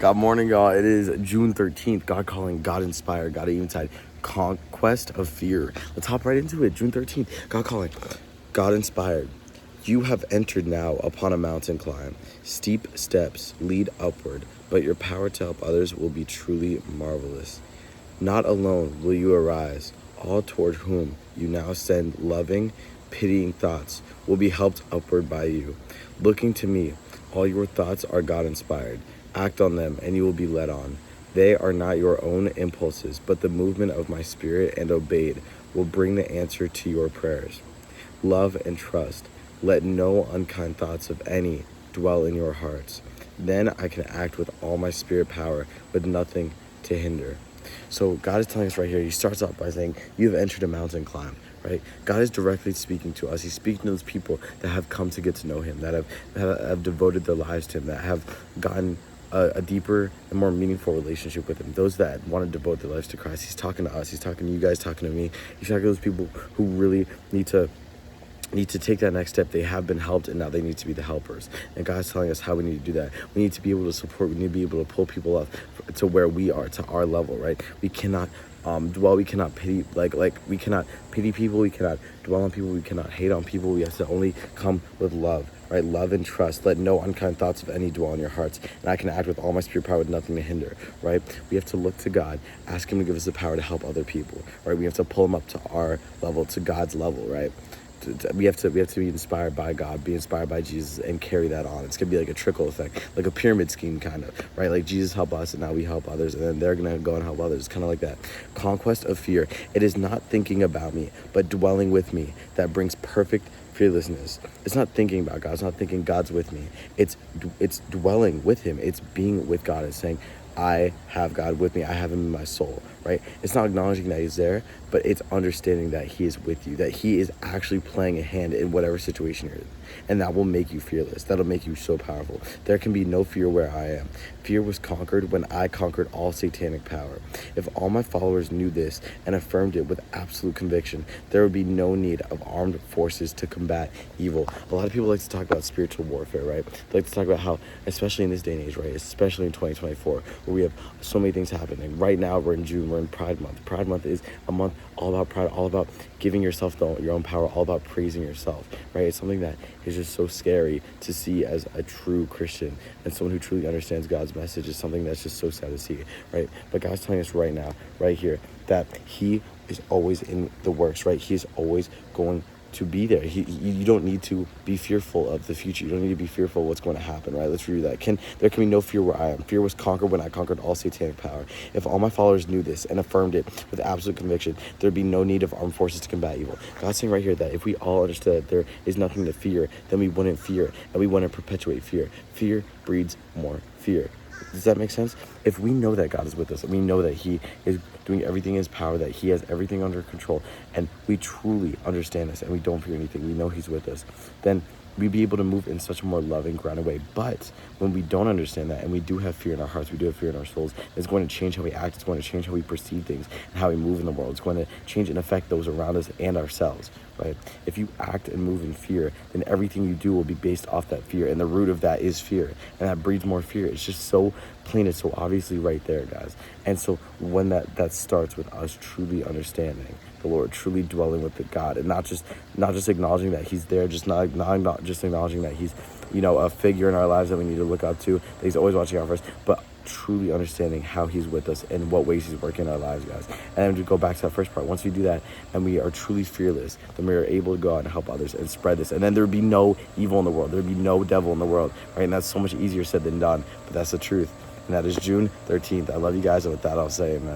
God morning, y'all. It is June 13th. God calling, God inspired, God inside. Conquest of fear. Let's hop right into it. June 13th. God calling, God inspired. You have entered now upon a mountain climb. Steep steps lead upward, but your power to help others will be truly marvelous. Not alone will you arise. All toward whom you now send loving, pitying thoughts will be helped upward by you. Looking to me, all your thoughts are God inspired. Act on them and you will be led on. They are not your own impulses, but the movement of my spirit, and obeyed will bring the answer to your prayers. Love and trust. Let no unkind thoughts of any dwell in your hearts. Then I can act with all my spirit power, with nothing to hinder. So God is telling us right here, he starts off by saying, you have entered a mountain climb, right? God is directly speaking to us. He's speaking to those people that have come to get to know him, that have devoted their lives to him, that have gotten a deeper and more meaningful relationship with him. Those that want to devote their lives to Christ. He's talking to us. He's talking to you guys, talking to me. He's talking to those people who really need to take that next step. They have been helped and now they need to be the helpers. And God's telling us how we need to do that. We need to be able to support, we need to be able to pull people up to where we are, to our level, right? We cannot dwell, we cannot pity, we cannot pity people, we cannot dwell on people, we cannot hate on people. We have to only come with love, right? Love and trust. Let no unkind thoughts of any dwell in your hearts, and I can act with all my spirit power with nothing to hinder, right? We have to look to God, ask him to give us the power to help other people, right? We have to pull him up to our level, to God's level, right? We have to be inspired by God, be inspired by Jesus, and carry that on. It's gonna be like a trickle effect, like a pyramid scheme kind of, right? Like Jesus helped us and now we help others, and then they're gonna go and help others. It's kind of like that. Conquest of fear. It is not thinking about me, but dwelling with me that brings perfect fearlessness. It's not thinking about God. It's not thinking God's with me. It's dwelling with him. It's being with God. It's saying, I have God with me. I have him in my soul, right? It's not acknowledging that he's there, but it's understanding that he is with you, that he is actually playing a hand in whatever situation you're in. And that will make you fearless. That'll make you so powerful. There can be no fear where I am. Fear was conquered when I conquered all satanic power. If all my followers knew this and affirmed it with absolute conviction, there would be no need of armed forces to combat evil. A lot of people like to talk about spiritual warfare, right? They like to talk about how, especially in this day and age, right? Especially in 2024, where we have so many things happening. Right now, we're in June, we're in Pride Month. Pride Month is a month all about pride, all about giving yourself your own power, all about praising yourself, right? It's something that is just so scary to see as a true Christian, and someone who truly understands God's message is something that's just so sad to see, right? But God's telling us right now, right here, that he is always in the works, right? He is always going to be there. You don't need to be fearful of the future. You don't need to be fearful of what's going to happen, right? Let's read that. There can be no fear where I am. Fear was conquered when I conquered all satanic power. If all my followers knew this and affirmed it with absolute conviction, there'd be no need of armed forces to combat evil. God's saying right here that if we all understood that there is nothing to fear, then we wouldn't fear, and we wouldn't perpetuate fear. Fear breeds more fear. Does that make sense? If we know that God is with us, and we know that he is doing everything in his power, that he has everything under control, and we truly understand this and we don't fear anything, we know he's with us, then we'd be able to move in such a more loving, grounded way. But when we don't understand that, and we do have fear in our hearts, we do have fear in our souls, it's going to change how we act, it's going to change how we perceive things, and how we move in the world. It's going to change and affect those around us and ourselves, right? If you act and move in fear, then everything you do will be based off that fear, and the root of that is fear, and that breeds more fear. It's just so plain, it's so obviously right there, guys. And so when that starts with us truly understanding the Lord, truly dwelling with the God, and not just acknowledging that he's there, not just acknowledging that he's, a figure in our lives that we need to look up to, that he's always watching out for us, but truly understanding how he's with us and what ways he's working in our lives, guys. And then to go back to that first part, once we do that and we are truly fearless, then we are able to go out and help others and spread this. And then there would be no evil in the world. There would be no devil in the world, right? And that's so much easier said than done, but that's the truth. And that is June 13th. I love you guys, and with that, I'll say amen.